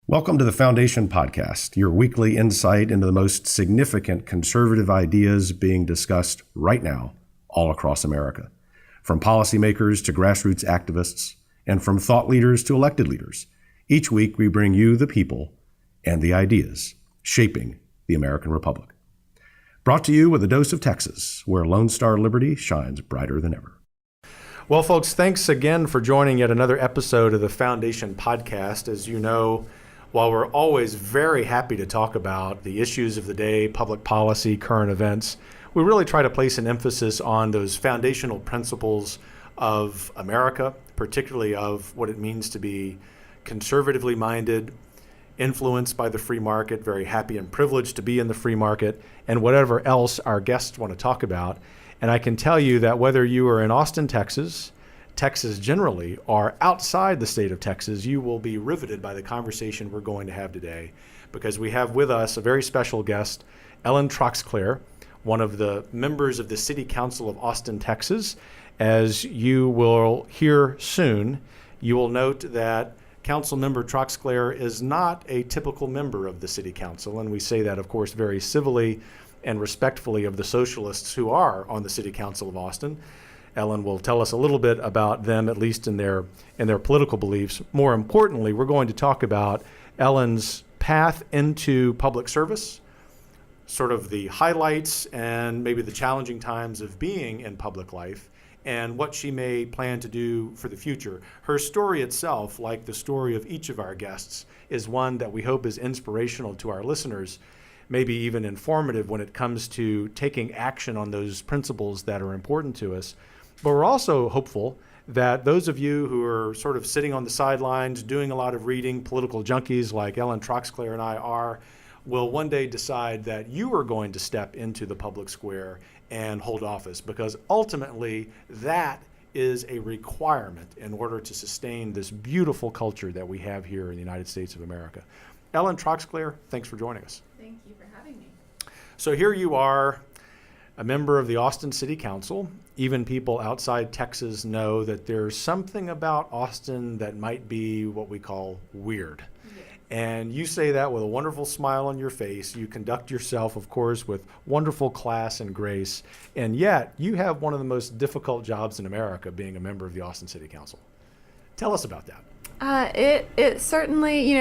Welcome to the Foundation Podcast, your weekly insight into the most significant conservative ideas being discussed right now all across America. From policymakers to grassroots activists, and from thought leaders to elected leaders, each week we bring you the people and the ideas shaping the American Republic. Brought to you with a dose of Texas, where Lone Star Liberty shines brighter than ever. Well, folks, thanks again for joining yet another episode of the Foundation Podcast. As you know, while we're always very happy to talk about the issues of the day, public policy, current events, we really try to place an emphasis on those foundational principles of America, particularly of what it means to be conservatively minded, influenced by the free market, very happy and privileged to be in the free market, and whatever else our guests want to talk about. And I can tell you that whether you are in Austin, Texas generally, or outside the state of Texas, you will be riveted by the conversation we're going to have today, because we have with us a very special guest, Ellen Troxclair, one of the members of the City Council of Austin, Texas. As you will hear soon, you will note that Councilmember Troxclair is not a typical member of the City Council, and we say that, of course, very civilly and respectfully of the socialists who are on the City Council of Austin. Ellen will tell us a little bit about them, at least in their political beliefs. More importantly, we're going to talk about Ellen's path into public service, sort of the highlights and maybe the challenging times of being in public life, and what she may plan to do for the future. Her story itself, like the story of each of our guests, is one that we hope is inspirational to our listeners, maybe even informative when it comes to taking action on those principles that are important to us. But we're also hopeful that those of you who are sort of sitting on the sidelines, doing a lot of reading, political junkies like Ellen Troxclair and I are, will one day decide that you are going to step into the public square and hold office, because ultimately that is a requirement in order to sustain this beautiful culture that we have here in the United States of America. Ellen Troxclair, thanks for joining us. Thank you for having me. So here you are, a member of the Austin City Council. Even people outside Texas know that there's something about Austin that might be what we call weird. Yeah. And you say that with a wonderful smile on your face. You conduct yourself, of course, with wonderful class and grace. And yet you have one of the most difficult jobs in America, being a member of the Austin City Council. Tell us about that. It certainly,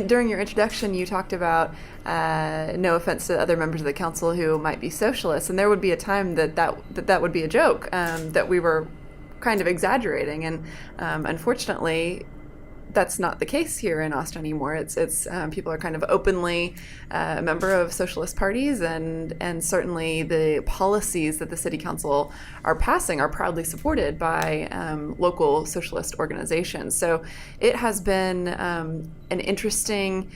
during your introduction, you talked about, no offense to other members of the council who might be socialists, and there would be a time that would be a joke, that we were kind of exaggerating, and unfortunately, that's not the case here in Austin anymore. It's people are kind of openly a member of socialist parties, and certainly the policies that the city council are passing are proudly supported by local socialist organizations. So it has been an interesting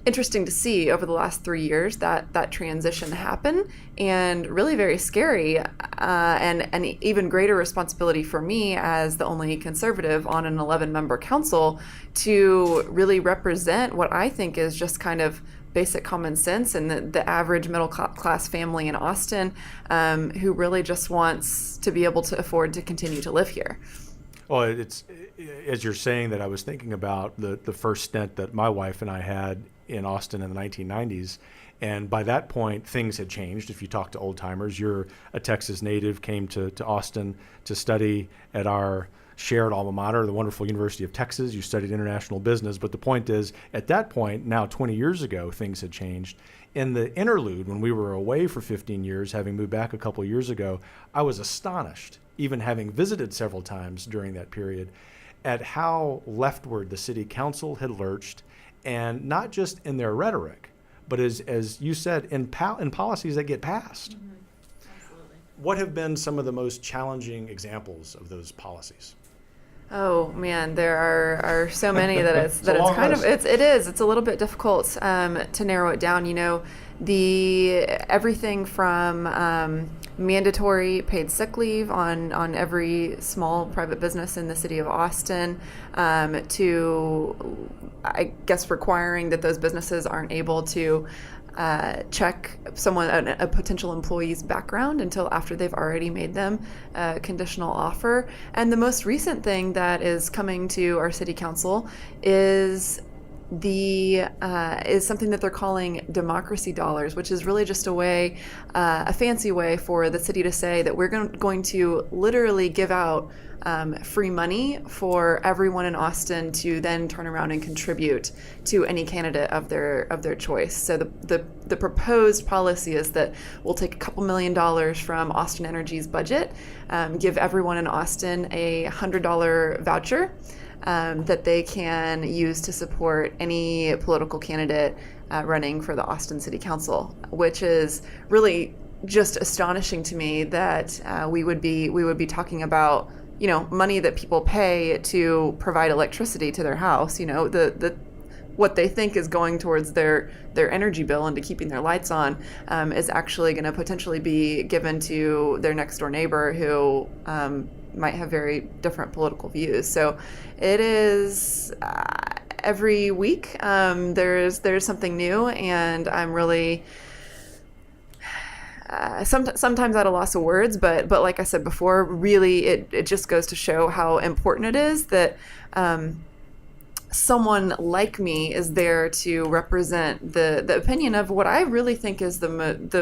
to see over the last 3 years that transition happen, and really very scary, and an even greater responsibility for me as the only conservative on an 11-member council to really represent what I think is just kind of basic common sense and the average middle class family in Austin, who really just wants to be able to afford to continue to live here. Well, it's, as you're saying that, I was thinking about the first stint that my wife and I had in Austin in the 1990s. And by that point, things had changed. If you talk to old timers, you're a Texas native, came to Austin to study at our shared alma mater, the wonderful University of Texas. You studied international business. But the point is, at that point, now 20 years ago, things had changed. In the interlude, when we were away for 15 years, having moved back a couple of years ago, I was astonished, even having visited several times during that period, at how leftward the city council had lurched, and not just in their rhetoric, but as you said, in policies that get passed. Mm-hmm. Absolutely. What have been some of the most challenging examples of those policies? Oh man, there are so many that it's a little bit difficult to narrow it down. Everything from mandatory paid sick leave on every small private business in the city of Austin, to, I guess, requiring that those businesses aren't able to check a potential employee's background until after they've already made them a conditional offer. And the most recent thing that is coming to our city council is is something that they're calling democracy dollars, which is really just a fancy way for the city to say that we're going to literally give out free money for everyone in Austin to then turn around and contribute to any candidate of their choice. So the proposed policy is that we'll take a couple $1 million from Austin Energy's budget, give everyone in Austin a $100 voucher that they can use to support any political candidate running for the Austin City Council, which is really just astonishing to me that we would be talking about, money that people pay to provide electricity to their house, the what they think is going towards their energy bill and to keeping their lights on is actually going to potentially be given to their next door neighbor who might have very different political views. So it is every week there's something new, and I'm really sometimes at a loss of words, but like I said before, really it just goes to show how important it is that someone like me is there to represent the opinion of what I really think is the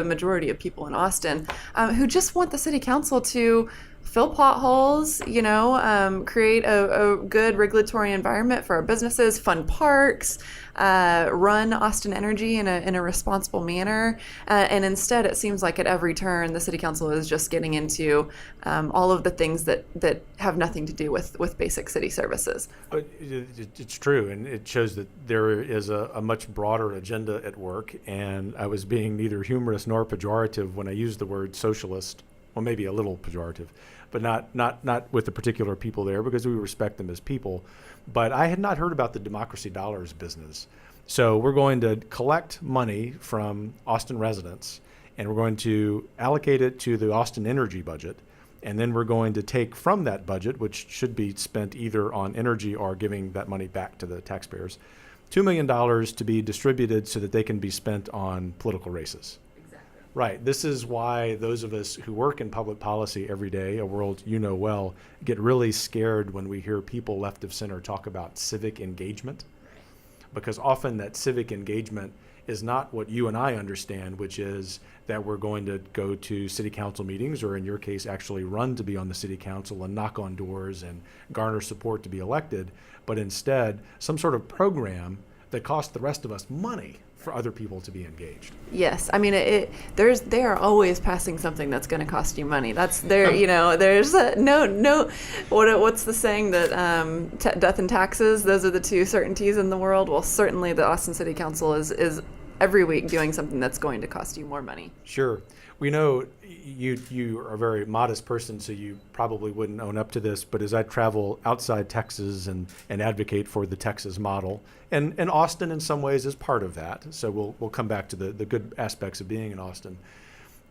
majority of people in Austin, who just want the city council to fill potholes, create a good regulatory environment for our businesses, fund parks, run Austin Energy in a responsible manner. And instead, it seems like at every turn, the city council is just getting into all of the things that have nothing to do with basic city services. But it's true, and it shows that there is a much broader agenda at work. And I was being neither humorous nor pejorative when I used the word socialist. Well, maybe a little pejorative, but not with the particular people there, because we respect them as people. But I had not heard about the democracy dollars business. So we're going to collect money from Austin residents, and we're going to allocate it to the Austin Energy budget. And then we're going to take from that budget, which should be spent either on energy or giving that money back to the taxpayers, $2 million to be distributed so that they can be spent on political races. Right. This is why those of us who work in public policy every day, a world you know well, get really scared when we hear people left of center talk about civic engagement, because often that civic engagement is not what you and I understand, which is that we're going to go to city council meetings, or in your case, actually run to be on the city council and knock on doors and garner support to be elected, but instead some sort of program that costs the rest of us money for other people to be engaged. Yes, I mean they are always passing something that's going to cost you money. That's there, there's no. What's the saying that death and taxes? Those are the two certainties in the world. Well, certainly the Austin City Council is every week doing something that's going to cost you more money. Sure. We know you are a very modest person, so you probably wouldn't own up to this, but as I travel outside Texas and advocate for the Texas model, and Austin in some ways is part of that, so we'll come back to the good aspects of being in Austin.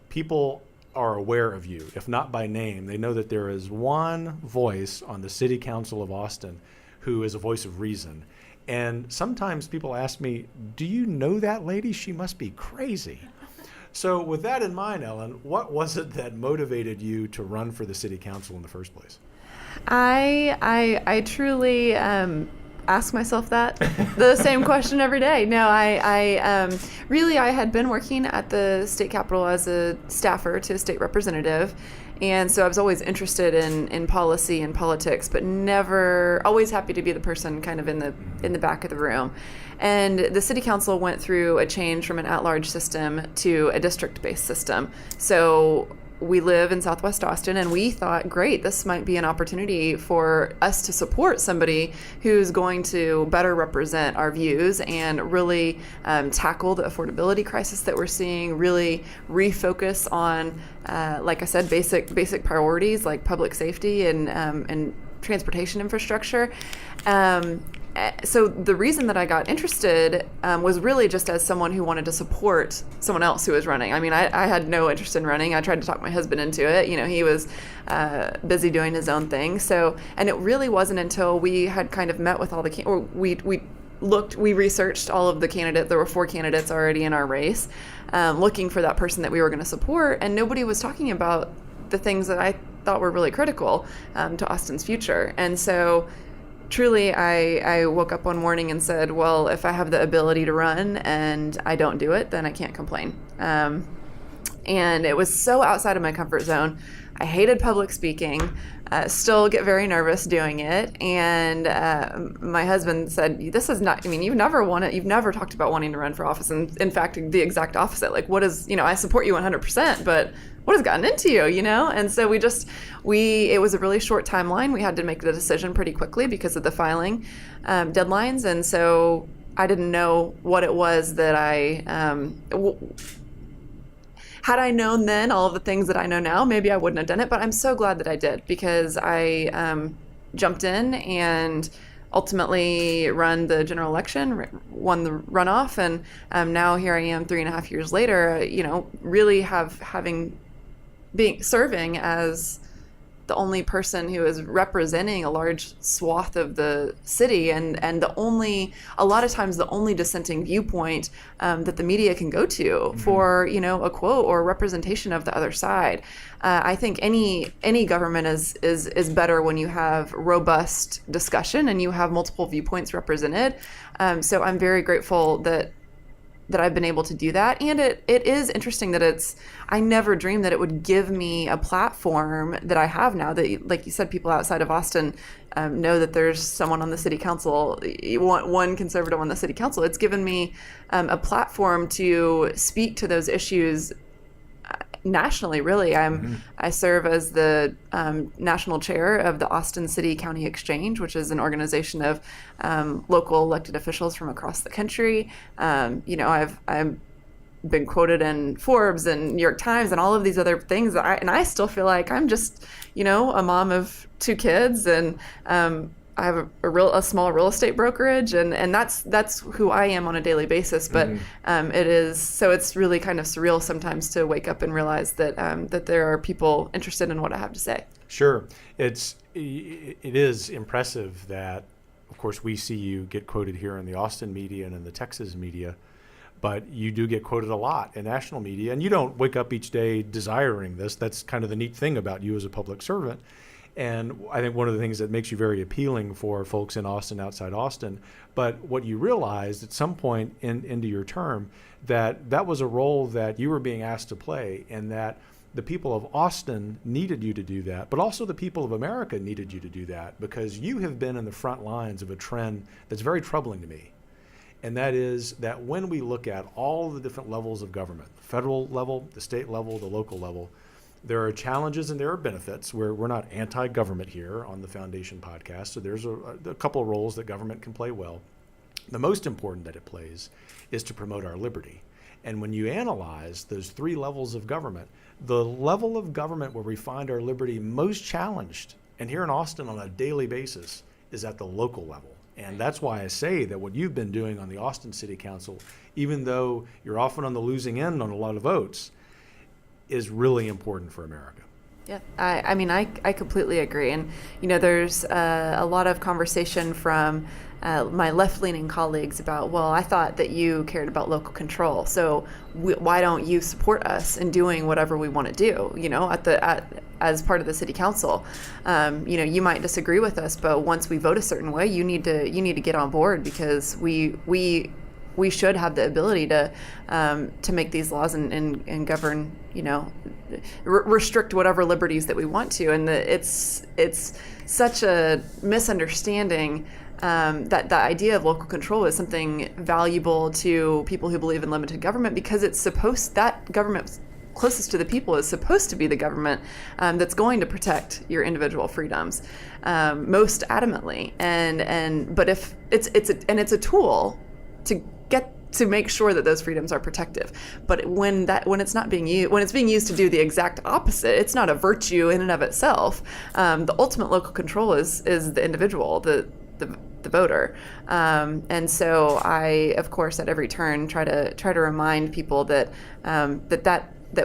People are aware of you, if not by name. They know that there is one voice on the City Council of Austin who is a voice of reason. And sometimes people ask me, do you know that lady? She must be crazy. So with that in mind, Ellen, what was it that motivated you to run for the city council in the first place? I truly ask myself the same question every day. No, I had been working at the state capitol as a staffer to a state representative. And so I was always interested in policy and politics, but always happy to be the person kind of in the back of the room. And the city council went through a change from an at-large system to a district-based system. So we live in Southwest Austin, and we thought, great, this might be an opportunity for us to support somebody who's going to better represent our views and really tackle the affordability crisis that we're seeing, really refocus on, like I said, basic priorities like public safety and transportation infrastructure. So the reason that I got interested was really just as someone who wanted to support someone else who was running. I mean, I had no interest in running. I tried to talk my husband into it. He was busy doing his own thing. So, and it really wasn't until we had kind of met with all we researched all of the candidates. There were 4 candidates already in our race, looking for that person that we were going to support. And nobody was talking about the things that I thought were really critical to Austin's future. And so truly, I woke up one morning and said, well, if I have the ability to run and I don't do it, then I can't complain. And it was so outside of my comfort zone. I hated public speaking, still get very nervous doing it. And my husband said, this is not, I mean, you've never talked about wanting to run for office. And in fact, the exact opposite. Like, what is, I support you 100%, but what has gotten into you, And so it was a really short timeline. We had to make the decision pretty quickly because of the filing deadlines. And so I didn't know what it was that had I known then all of the things that I know now, maybe I wouldn't have done it, but I'm so glad that I did, because I jumped in and ultimately run the general election, won the runoff, and now here I am 3.5 years later, really serving as the only person who is representing a large swath of the city, and a lot of times the only dissenting viewpoint that the media can go to for a quote or representation of the other side. I think any government is better when you have robust discussion and you have multiple viewpoints represented. So I'm very grateful that I've been able to do that. And it is interesting that I never dreamed that it would give me a platform that I have now, that, like you said, people outside of Austin know that there's someone on the city council, one conservative on the city council. It's given me a platform to speak to those issues nationally, really. I serve as the national chair of the Austin City County Exchange, which is an organization of local elected officials from across the country. I've been quoted in Forbes and New York Times and all of these other things, and I still feel like I'm just, a mom of 2 kids, and I have a small real estate brokerage, and that's who I am on a daily basis. But it's really kind of surreal sometimes to wake up and realize that there are people interested in what I have to say. Sure, it is impressive that, of course, we see you get quoted here in the Austin media and in the Texas media, but you do get quoted a lot in national media, and you don't wake up each day desiring this. That's kind of the neat thing about you as a public servant. And I think one of the things that makes you very appealing for folks in Austin, outside Austin, but what you realized at some point into your term, that was a role that you were being asked to play, and that the people of Austin needed you to do that, but also the people of America needed you to do that, because you have been in the front lines of a trend that's very troubling to me. And that is that when we look at all the different levels of government, the federal level, the state level, the local level, there are challenges and there are benefits. We're not anti-government here on the Foundation podcast, so there's a couple of roles that government can play well. The most important that it plays is to promote our liberty. And when you analyze those 3 levels of government, the level of government where we find our liberty most challenged, and here in Austin on a daily basis, is at the local level. And that's why I say that what you've been doing on the Austin City Council, even though you're often on the losing end on a lot of votes, is really important for America. Yeah, I completely agree. And, there's a lot of conversation from my left-leaning colleagues about, well, I thought that you cared about local control, so why don't you support us in doing whatever we want to do, as part of the city council? You might disagree with us, but once we vote a certain way, you need to get on board, because we should have the ability to make these laws and govern, restrict whatever liberties that we want to. And it's such a misunderstanding that the idea of local control is something valuable to people who believe in limited government, because that government closest to the people is supposed to be the government that's going to protect your individual freedoms most adamantly. But if it's a tool to make sure that those freedoms are protective. But when it's being used to do the exact opposite, it's not a virtue in and of itself. The ultimate local control is the individual, the voter. And so I, of course, at every turn try to remind people that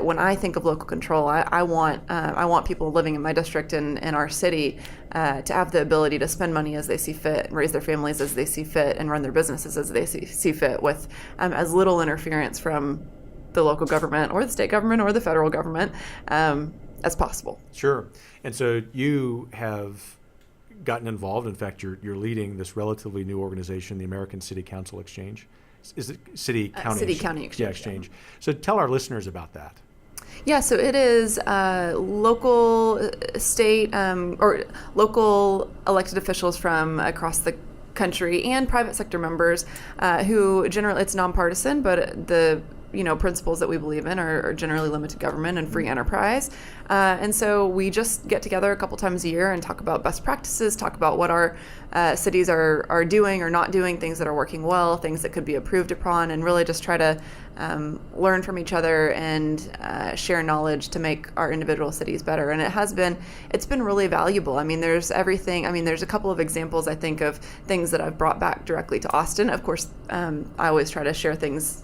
when I think of local control, I want people living in my district and in our city to have the ability to spend money as they see fit, and raise their families as they see fit, and run their businesses as they see fit, with as little interference from the local government or the state government or the federal government as possible. Sure. And so you have gotten involved. In fact, you're leading this relatively new organization, the American City Council Exchange. Is it City County? City County Exchange. Yeah, Exchange. So tell our listeners about that. Yeah, so it is local, state, or local elected officials from across the country and private sector members who generally, it's nonpartisan, but the principles that we believe in are generally limited government and free enterprise. And so we just get together a couple times a year and talk about best practices, talk about what our cities are doing or not doing, things that are working well, things that could be improved upon, and really just try to learn from each other and share knowledge to make our individual cities better. And it's been really valuable. I mean, there's a couple of examples, I think, of things that I've brought back directly to Austin. Of course, I always try to share things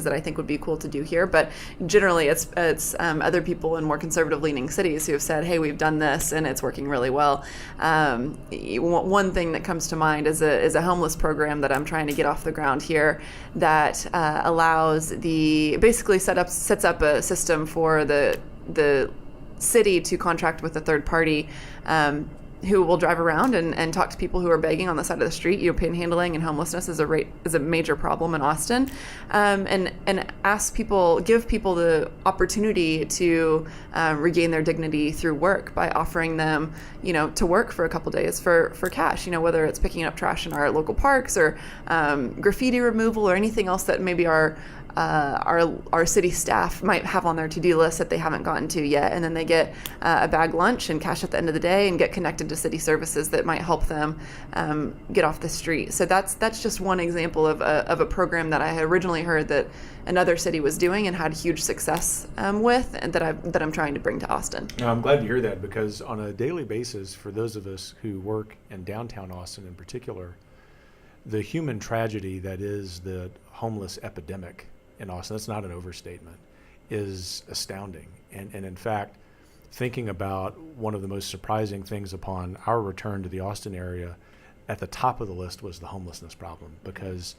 that I think would be cool to do here, but generally it's other people in more conservative leaning cities who have said, hey, we've done this and it's working really well. One thing that comes to mind is a homeless program that I'm trying to get off the ground here that allows basically sets up a system for the city to contract with a third party who will drive around and talk to people who are begging on the side of the street. Panhandling and homelessness is a major problem in Austin, and give people the opportunity to regain their dignity through work by offering them, to work for a couple days for cash. Whether it's picking up trash in our local parks or graffiti removal or anything else that maybe our city staff might have on their to-do list that they haven't gotten to yet, and then they get a bag lunch and cash at the end of the day and get connected to city services that might help them get off the street. So that's just one example of a program that I had originally heard that another city was doing and had huge success with, and that I'm trying to bring to Austin. I'm glad to hear that, because on a daily basis, for those of us who work in downtown Austin in particular, the human tragedy that is the homeless epidemic in Austin, that's not an overstatement, is astounding. And in fact, thinking about one of the most surprising things upon our return to the Austin area, at the top of the list was the homelessness problem. Because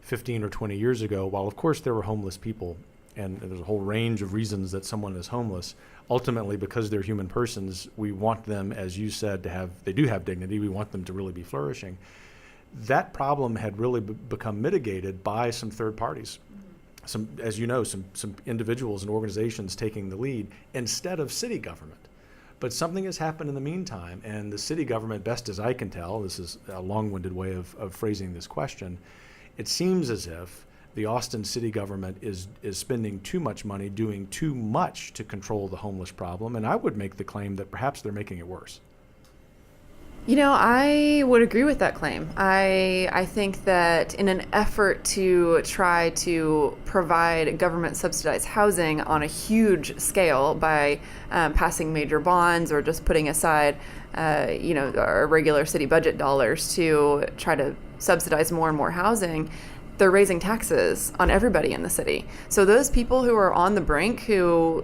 15 or 20 years ago, while of course there were homeless people, and there's a whole range of reasons that someone is homeless, ultimately because they're human persons, we want them, as you said, they do have dignity, we want them to really be flourishing. That problem had really become mitigated by some third parties. Some individuals and organizations taking the lead instead of city government. But something has happened in the meantime, and the city government, best as I can tell, this is a long-winded way of phrasing this question, it seems as if the Austin city government is spending too much money, doing too much to control the homeless problem, and I would make the claim that perhaps they're making it worse. I would agree with that claim. I think that in an effort to try to provide government subsidized housing on a huge scale by passing major bonds or just putting aside, our regular city budget dollars to try to subsidize more and more housing, they're raising taxes on everybody in the city. So those people who are on the brink, who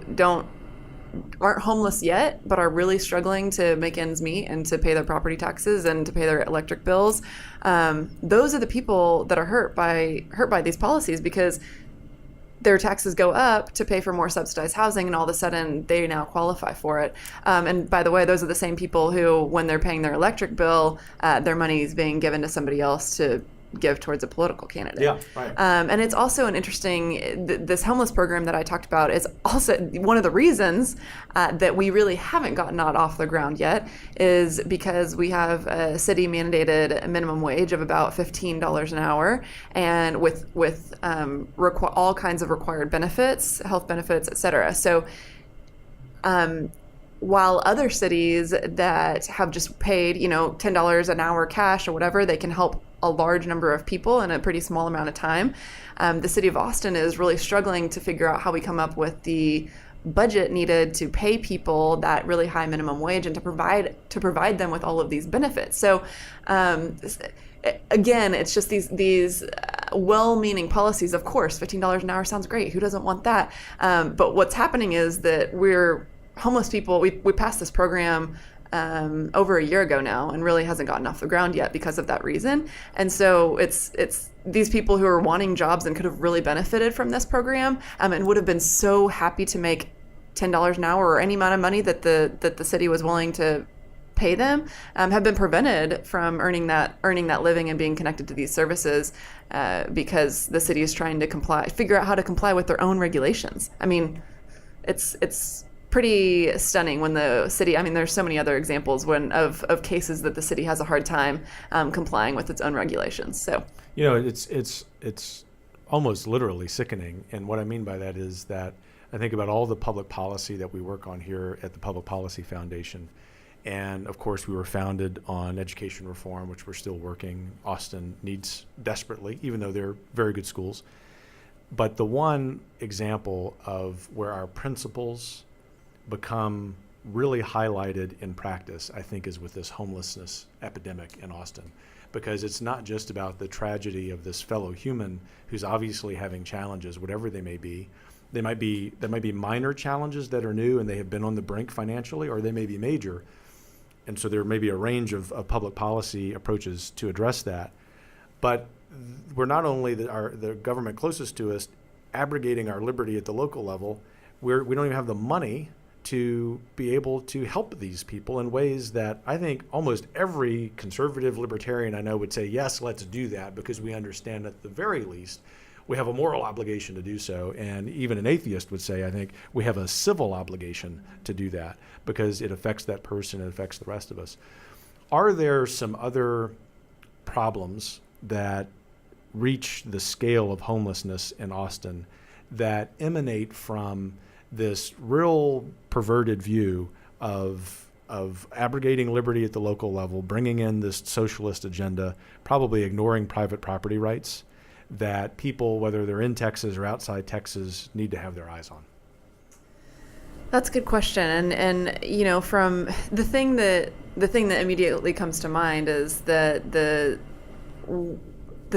aren't homeless yet, but are really struggling to make ends meet and to pay their property taxes and to pay their electric bills, those are the people that are hurt by these policies, because their taxes go up to pay for more subsidized housing, and all of a sudden they now qualify for it. And by the way, those are the same people who, when they're paying their electric bill, their money is being given to somebody else to give towards a political candidate. Yeah, right. And it's also an interesting, this homeless program that I talked about is also one of the reasons that we really haven't gotten it off the ground yet, is because we have a city mandated minimum wage of about $15 an hour, and with all kinds of required benefits, health benefits, et cetera. So while other cities that have just paid, $10 an hour cash or whatever, they can help a large number of people in a pretty small amount of time. The city of Austin is really struggling to figure out how we come up with the budget needed to pay people that really high minimum wage and to provide them with all of these benefits. So again, it's just these well-meaning policies. Of course, $15 an hour sounds great. Who doesn't want that? But what's happening is that we're homeless people. We passed this program over a year ago now, and really hasn't gotten off the ground yet because of that reason. And so it's these people who are wanting jobs and could have really benefited from this program, and would have been so happy to make $10 an hour or any amount of money that the city was willing to pay them, have been prevented from earning that living and being connected to these services because the city is trying to figure out how to comply with their own regulations. I mean, it's pretty stunning when the city, I mean, there's so many other examples of cases that the city has a hard time complying with its own regulations. So, it's almost literally sickening. And what I mean by that is that I think about all the public policy that we work on here at the Public Policy Foundation. And of course, we were founded on education reform, which we're still working. Austin needs desperately, even though they're very good schools. But the one example of where our principles become really highlighted in practice, I think, is with this homelessness epidemic in Austin. Because it's not just about the tragedy of this fellow human who's obviously having challenges, whatever they may be. There might be minor challenges that are new and they have been on the brink financially, or they may be major. And so there may be a range of public policy approaches to address that. But we're not only the government closest to us abrogating our liberty at the local level, we don't even have the money to be able to help these people in ways that I think almost every conservative libertarian I know would say, yes, let's do that, because we understand at the very least we have a moral obligation to do so. And even an atheist would say, I think, we have a civil obligation to do that because it affects that person, it affects the rest of us. Are there some other problems that reach the scale of homelessness in Austin that emanate from this real perverted view of abrogating liberty at the local level, bringing in this socialist agenda, probably ignoring private property rights, that people, whether they're in Texas or outside Texas, need to have their eyes on? That's a good question. And from the thing that immediately comes to mind is that the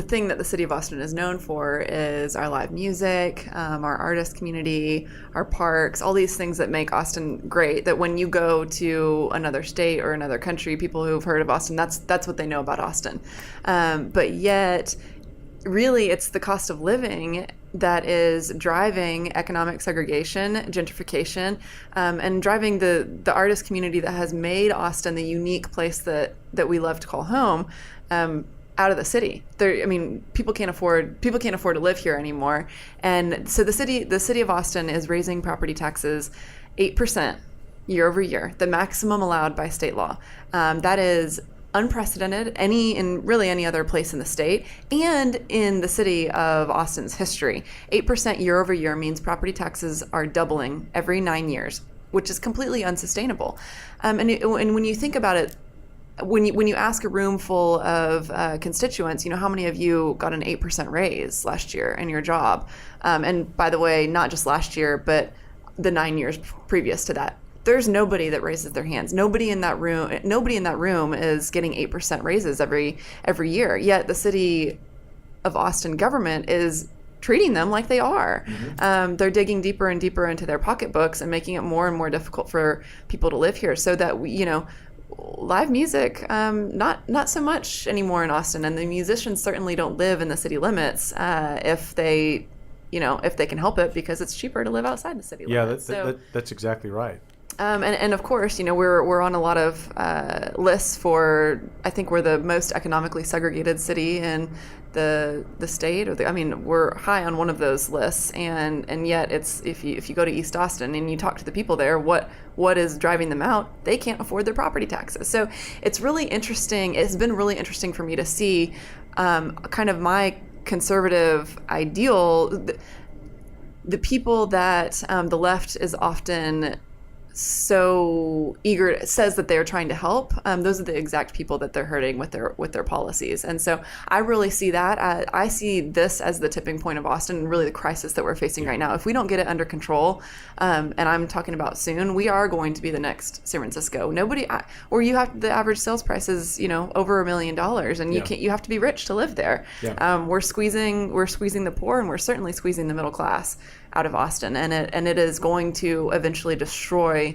thing that the city of Austin is known for is our live music, our artist community, our parks, all these things that make Austin great, that when you go to another state or another country, people who've heard of Austin, that's what they know about Austin. But yet, really, it's the cost of living that is driving economic segregation, gentrification, and driving the artist community that has made Austin the unique place that we love to call home, out of the city. People can't afford to live here anymore. And so the city of Austin is raising property taxes 8% year over year, the maximum allowed by state law. That is unprecedented in really any other place in the state and in the city of Austin's history. 8% year over year means property taxes are doubling every 9 years, which is completely unsustainable. And when you think about it, when you ask a room full of constituents, how many of you got an 8% raise last year in your job? And by the way, not just last year, but the 9 years previous to that. There's nobody that raises their hands. Nobody in that room is getting 8% raises every year. Yet the city of Austin government is treating them like they are. Mm-hmm. They're digging deeper and deeper into their pocketbooks and making it more and more difficult for people to live here. So that live music, not so much anymore in Austin, and the musicians certainly don't live in the city limits if they can help it, because it's cheaper to live outside the city limits. Yeah, that's exactly right. And of course, we're on a lot of lists for, I think we're the most economically segregated city in the state, we're high on one of those lists, and yet it's if you go to East Austin and you talk to the people there, what is driving them out? They can't afford their property taxes. So it's really interesting. It's been really interesting for me to see kind of my conservative ideal, the people that the left is often so eager, says that they're trying to help. Those are the exact people that they're hurting with their policies. And so I really see that. I see this as the tipping point of Austin, and really the crisis that we're facing right now. If we don't get it under control, and I'm talking about soon, we are going to be the next San Francisco. Or you have, the average sales price is over $1 million, and you have to be rich to live there. Yeah. We're squeezing the poor, and we're certainly squeezing the middle class out of Austin, and it is going to eventually destroy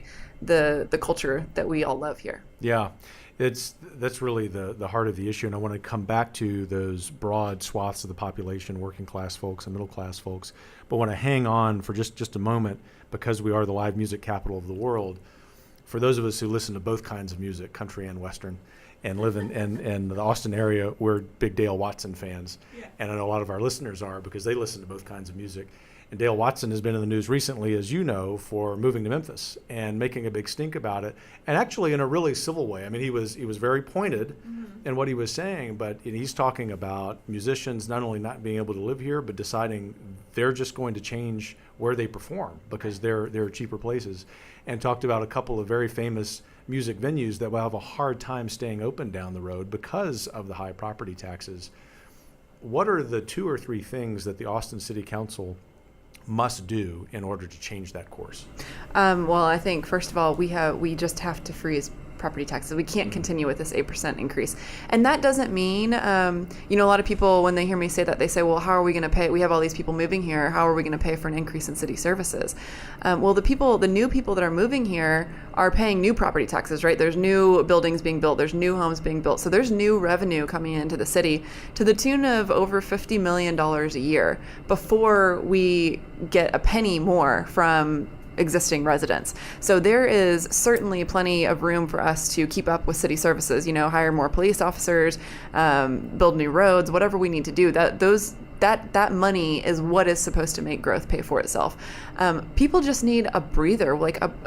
the culture that we all love here. Yeah, that's really the heart of the issue, and I want to come back to those broad swaths of the population, working class folks and middle class folks, but want to hang on for just a moment, because we are the live music capital of the world, for those of us who listen to both kinds of music, country and Western, and live in the Austin area, we're big Dale Watson fans. Yeah. And I know a lot of our listeners are because they listen to both kinds of music. And Dale Watson has been in the news recently, as you know, for moving to Memphis and making a big stink about it, and actually in a really civil way. I mean, he was very pointed in what he was saying, but he's talking about musicians not only not being able to live here, but deciding they're just going to change where they perform because there are cheaper places, and talked about a couple of very famous music venues that will have a hard time staying open down the road because of the high property taxes. What are the 2 or 3 things that the Austin City Council must do in order to change that course? Well, I think first of all, we just have to freeze property taxes. We can't continue with this 8% increase. And that doesn't mean, a lot of people, when they hear me say that, they say, well, how are we going to pay? We have all these people moving here. How are we going to pay for an increase in city services? Well, the new people that are moving here are paying new property taxes, right? There's new buildings being built. There's new homes being built. So there's new revenue coming into the city to the tune of over $50 million a year before we get a penny more from existing residents. So there is certainly plenty of room for us to keep up with city services, hire more police officers, build new roads, whatever we need to do. That money is what is supposed to make growth pay for itself. People just need a breather,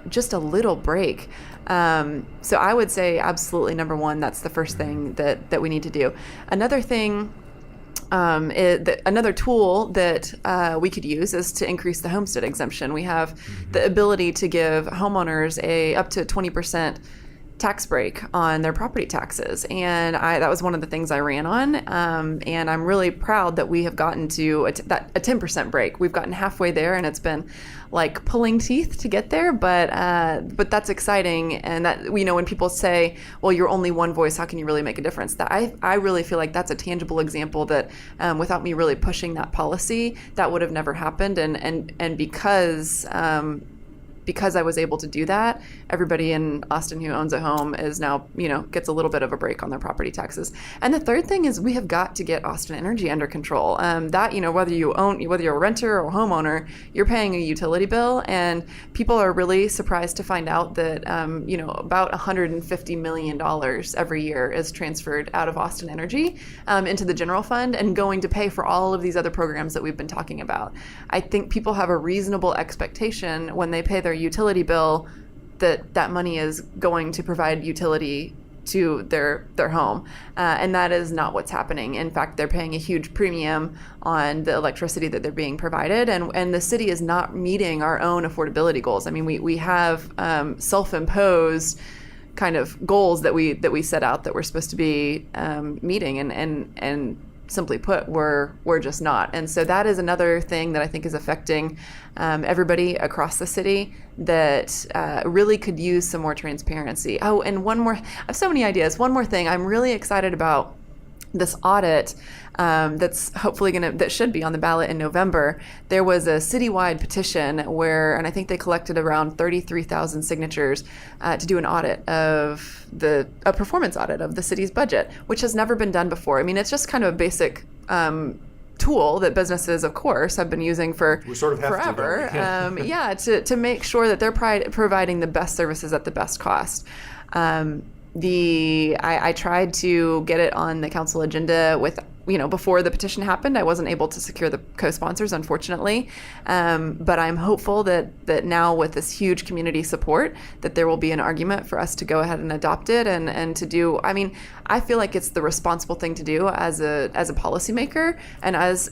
just a little break. So I would say absolutely number one, that's the first thing that we need to do. Another thing, another tool that we could use is to increase the homestead exemption. We have the ability to give homeowners up to 20% tax break on their property taxes, and that was one of the things I ran on, and I'm really proud that we have gotten to a 10% break. We've gotten halfway there, and it's been like pulling teeth to get there, but that's exciting. And that, when people say, well, you're only one voice, how can you really make a difference? That I really feel like that's a tangible example that without me really pushing that policy, that would have never happened. And because I was able to do that, everybody in Austin who owns a home is now, gets a little bit of a break on their property taxes. And the third thing is we have got to get Austin Energy under control. Whether you're a renter or a homeowner, you're paying a utility bill, and people are really surprised to find out that, about $150 million every year is transferred out of Austin Energy into the general fund and going to pay for all of these other programs that we've been talking about. I think people have a reasonable expectation when they pay their utility bill that money is going to provide utility to their home, and that is not what's happening. In fact, they're paying a huge premium on the electricity that they're being provided, and the city is not meeting our own affordability goals. I mean, we have self-imposed kind of goals that we set out that we're supposed to be meeting, and simply put, we're just not. And so that is another thing that I think is affecting everybody across the city that really could use some more transparency. Oh, and one more, I have so many ideas. One more thing, I'm really excited about this audit that's hopefully that should be on the ballot in November. There was a citywide petition and I think they collected around 33,000 signatures to do an audit of a performance audit of the city's budget, which has never been done before. I mean, it's just kind of a basic tool that businesses, of course, have been using for forever. To make sure that they're providing the best services at the best cost. I tried to get it on the council agenda before the petition happened. I wasn't able to secure the co-sponsors, unfortunately. But I'm hopeful that now with this huge community support, that there will be an argument for us to go ahead and adopt it and to do, I feel like it's the responsible thing to do as a policymaker and as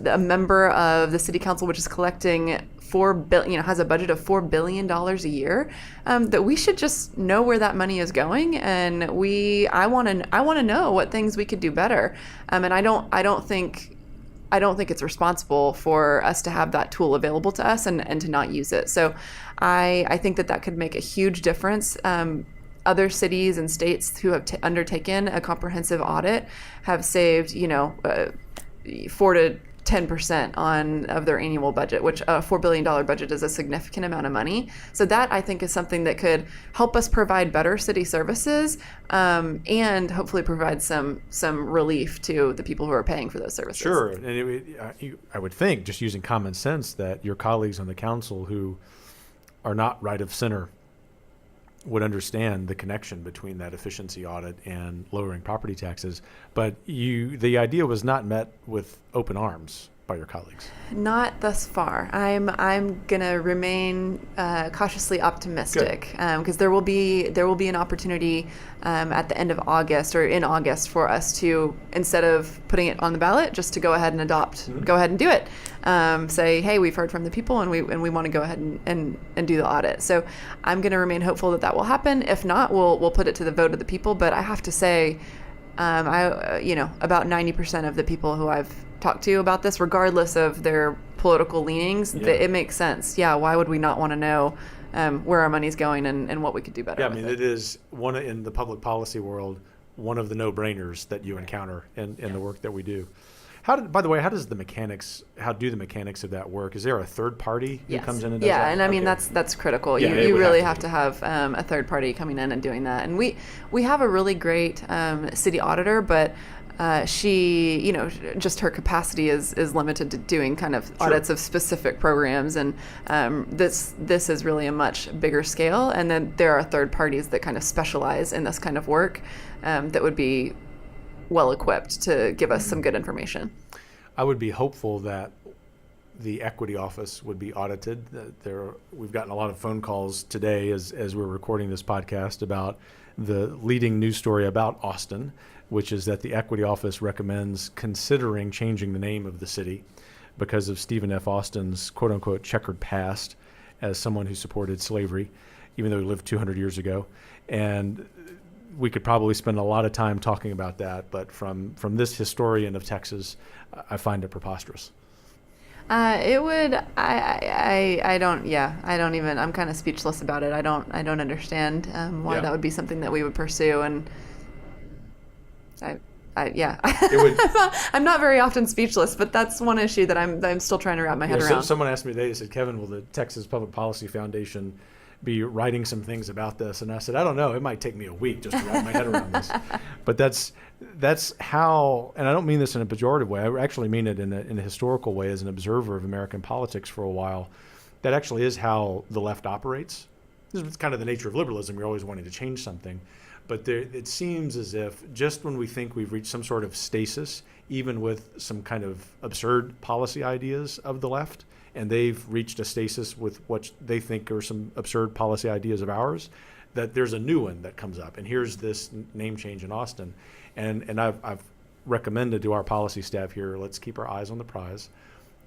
a member of the city council, which is collecting has a budget of $4 billion a year, that we should just know where that money is going, and I want to know what things we could do better, and I don't think it's responsible for us to have that tool available to us and to not use it. So I think that could make a huge difference. Other cities and states who have undertaken a comprehensive audit have saved 4 to 10% of their annual budget, which a $4 billion budget is a significant amount of money. So that, I think, is something that could help us provide better city services and hopefully provide some relief to the people who are paying for those services. Sure. And I would think, just using common sense, that your colleagues on the council who are not right of center would understand the connection between that efficiency audit and lowering property taxes. But the idea was not met with open arms by your colleagues. Not thus far. I'm gonna remain cautiously optimistic because there will be an opportunity at the end of August or in August for us to, instead of putting it on the ballot, just to go ahead and go ahead and do it. Say, hey, we've heard from the people and we want to go ahead and do the audit. So I'm going to remain hopeful that will happen. If not, we'll put it to the vote of the people. But I have to say, about 90% of the people who I've talked to about this, regardless of their political leanings, it makes sense. Yeah, why would we not want to know where our money's going and what we could do better? Yeah, I mean, it is one in the public policy world, one of the no-brainers that you encounter in the work that we do. By the way, how do the mechanics of that work? Is there a third party who comes in and does that? Yeah, and I mean that's critical. Yeah, you really have to have a third party coming in and doing that. And we have a really great city auditor, but she, just her capacity is limited to doing kind of audits of specific programs, and this is really a much bigger scale. And then there are third parties that kind of specialize in this kind of work that would be well equipped to give us some good information. I would be hopeful that the equity office would be audited. We've gotten a lot of phone calls today as we're recording this podcast about the leading news story about Austin, which is that the equity office recommends considering changing the name of the city because of Stephen F. Austin's quote unquote checkered past as someone who supported slavery, even though he lived 200 years ago. And we could probably spend a lot of time talking about that, but from this historian of Texas, I find it preposterous. It would. I don't even. I'm kind of speechless about it. I don't understand why that would be something that we would pursue. And It would, I'm not very often speechless, but that's one issue that I'm still trying to wrap my head around. Someone asked me today. They said, "Kevin, will the Texas Public Policy Foundation be writing some things about this?" And I said, "I don't know. It might take me a week just to wrap my head around this." But that's how, and I don't mean this in a pejorative way. I actually mean it in a historical way. As an observer of American politics for a while, that actually is how the left operates. This is kind of the nature of liberalism. You're always wanting to change something. But it seems as if just when we think we've reached some sort of stasis, even with some kind of absurd policy ideas of the left, and they've reached a stasis with what they think are some absurd policy ideas of ours, that there's a new one that comes up. And here's this name change in Austin. And I've recommended to our policy staff here, let's keep our eyes on the prize.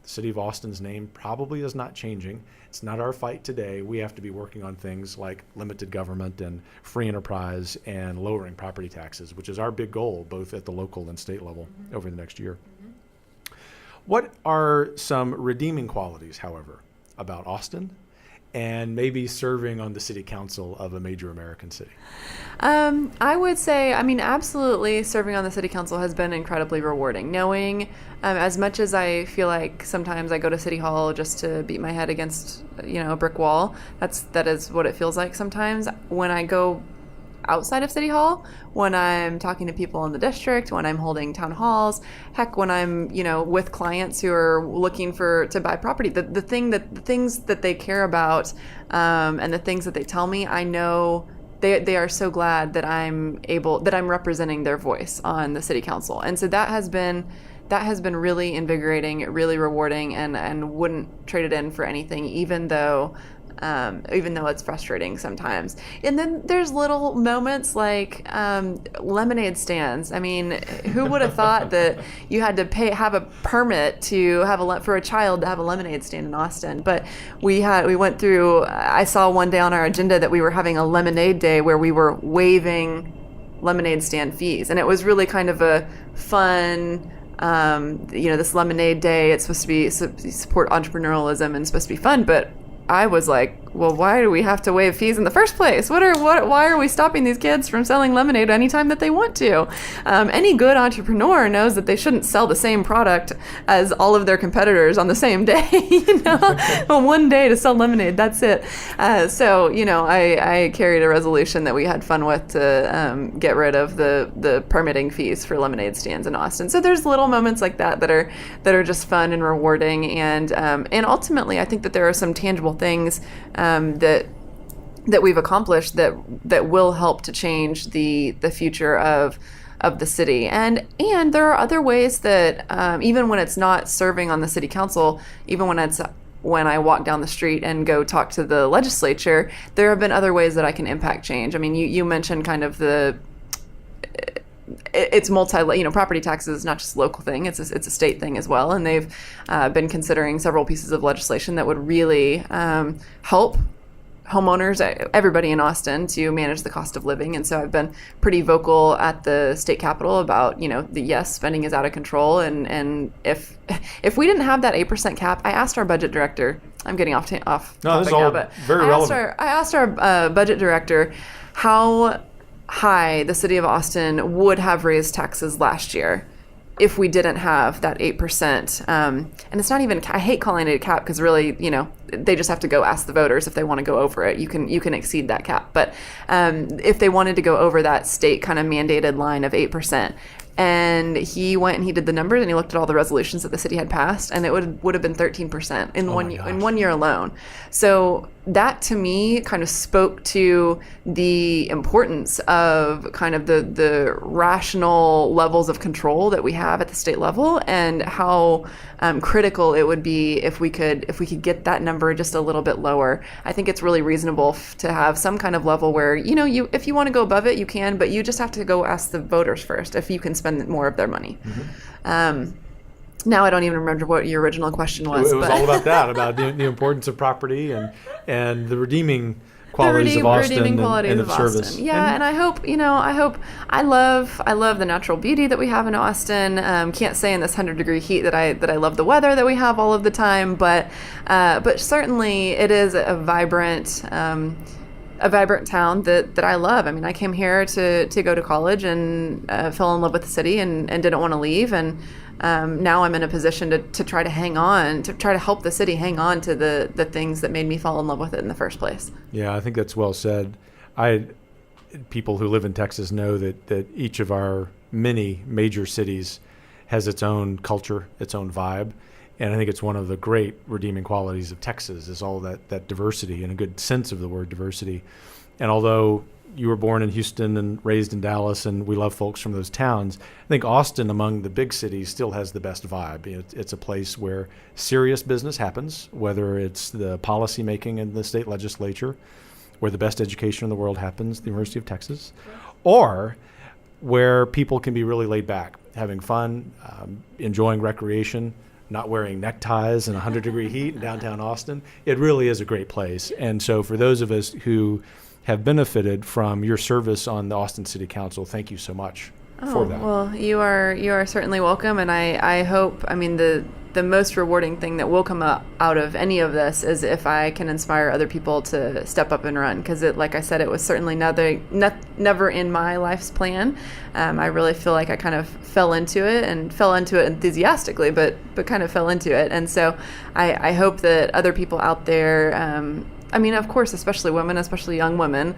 The city of Austin's name probably is not changing. It's not our fight today. We have to be working on things like limited government and free enterprise and lowering property taxes, which is our big goal, both at the local and state level over the next year. What are some redeeming qualities, however, about Austin and maybe serving on the city council of a major American city? I would say, absolutely serving on the city council has been incredibly rewarding. Knowing, as much as I feel like sometimes I go to City Hall just to beat my head against, a brick wall, that is what it feels like sometimes. When I go outside of City Hall, when I'm talking to people in the district, when I'm holding town halls, heck, when I'm, with clients who are looking to buy property, the things that they care about, and the things that they tell me, I know they are so glad that I'm representing their voice on the city council. And so that has been really invigorating, really rewarding, and wouldn't trade it in for anything, even though it's frustrating sometimes. And then there's little moments like lemonade stands. Who would have thought that you had to have a permit to have for a child to have a lemonade stand in Austin? But we went through. I saw one day on our agenda that we were having a lemonade day where we were waiving lemonade stand fees, and it was really kind of a fun. This lemonade day. It's supposed to be support entrepreneurialism and supposed to be fun, but I was like, well, why do we have to waive fees in the first place? Why are we stopping these kids from selling lemonade anytime that they want to? Any good entrepreneur knows that they shouldn't sell the same product as all of their competitors on the same day. Well, one day to sell lemonade, that's it. I carried a resolution that we had fun with to get rid of the permitting fees for lemonade stands in Austin. So there's little moments like that are just fun and rewarding, and ultimately I think that there are some tangible things that that we've accomplished that will help to change the future of the city. And there are other ways that even when it's not serving on the city council, even when I walk down the street and go talk to the legislature, there have been other ways that I can impact change. I mean, you mentioned kind of it's property taxes is not just a local thing, it's a state thing as well. And they've been considering several pieces of legislation that would really help homeowners, everybody in Austin, to manage the cost of living. And so I've been pretty vocal at the state capitol about, spending is out of control. And if we didn't have that 8% cap, I asked our budget director, I'm getting off No, topic this is now, all but very relevant. I asked our budget director how high the city of Austin would have raised taxes last year if we didn't have that 8%. And it's not even, I hate calling it a cap because really, they just have to go ask the voters if they want to go over it. You can exceed that cap. But if they wanted to go over that state kind of mandated line of 8%, and he went and he did the numbers and he looked at all the resolutions that the city had passed, and it would have been 13% in one year alone. So that to me kind of spoke to the importance of kind of the rational levels of control that we have at the state level, and how critical it would be if we could get that number just a little bit lower. I think it's really reasonable to have some kind of level where if you want to go above it, you can, but you just have to go ask the voters first if you can spend more of their money. Mm-hmm. Now I don't even remember what your original question was. It was all about that, about the importance of property and the redeeming qualities of Austin and of service. Yeah, and I hope I love the natural beauty that we have in Austin. Can't say in this 100-degree heat that I love the weather that we have all of the time, but certainly it is a vibrant town that I love. I mean, I came here to go to college and fell in love with the city and didn't want to leave. And now I'm in a position to try to hang on, to try to help the city hang on to the things that made me fall in love with it in the first place. Yeah, I think that's well said. People who live in Texas know that each of our many major cities has its own culture, its own vibe. And I think it's one of the great redeeming qualities of Texas is all that diversity, in a good sense of the word diversity. And although you were born in Houston and raised in Dallas, and we love folks from those towns, I think Austin, among the big cities, still has the best vibe. It's a place where serious business happens, whether it's the policy making in the state legislature, where the best education in the world happens, the University of Texas, or where people can be really laid back, having fun, enjoying recreation, not wearing neckties in 100-degree heat in downtown Austin. It really is a great place. And so for those of us who have benefited from your service on the Austin City Council, thank you so much for that. Well, you are certainly welcome. And I hope, the most rewarding thing that will come out of any of this is if I can inspire other people to step up and run. Because like I said, it was certainly never in my life's plan. I really feel like I kind of fell into it enthusiastically, but kind of fell into it. And so I hope that other people out there, of course, especially women, especially young women,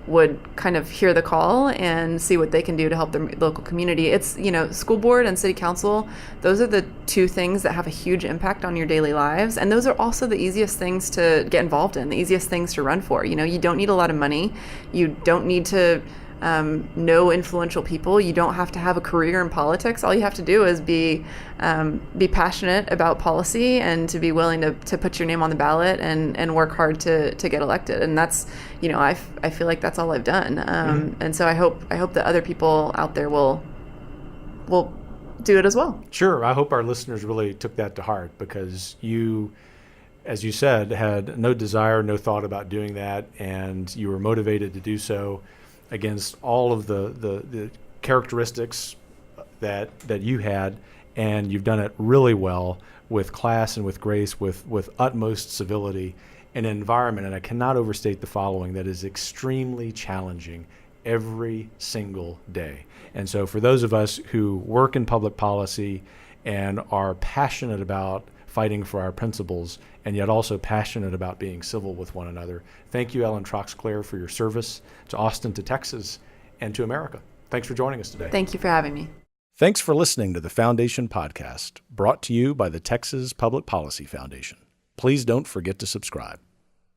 would kind of hear the call and see what they can do to help their local community. It's, school board and city council, those are the two things that have a huge impact on your daily lives. And those are also the easiest things to get involved in, the easiest things to run for. You don't need a lot of money. You don't need to know influential people. You don't have to have a career in politics. All you have to do is be passionate about policy and to be willing to put your name on the ballot and work hard to get elected. And that's, I feel like that's all I've done. And so I hope that other people out there will do it as well. Sure. I hope our listeners really took that to heart, because you, as you said, had no desire, no thought about doing that, and you were motivated to do so against all of the characteristics that you had, and you've done it really well, with class and with grace, with utmost civility, in an environment, and I cannot overstate the following, that is extremely challenging every single day. And so for those of us who work in public policy and are passionate about fighting for our principles, and yet also passionate about being civil with one another, thank you, Ellen Troxclair, for your service to Austin, to Texas, and to America. Thanks for joining us today. Thank you for having me. Thanks for listening to the Foundation Podcast, brought to you by the Texas Public Policy Foundation. Please don't forget to subscribe.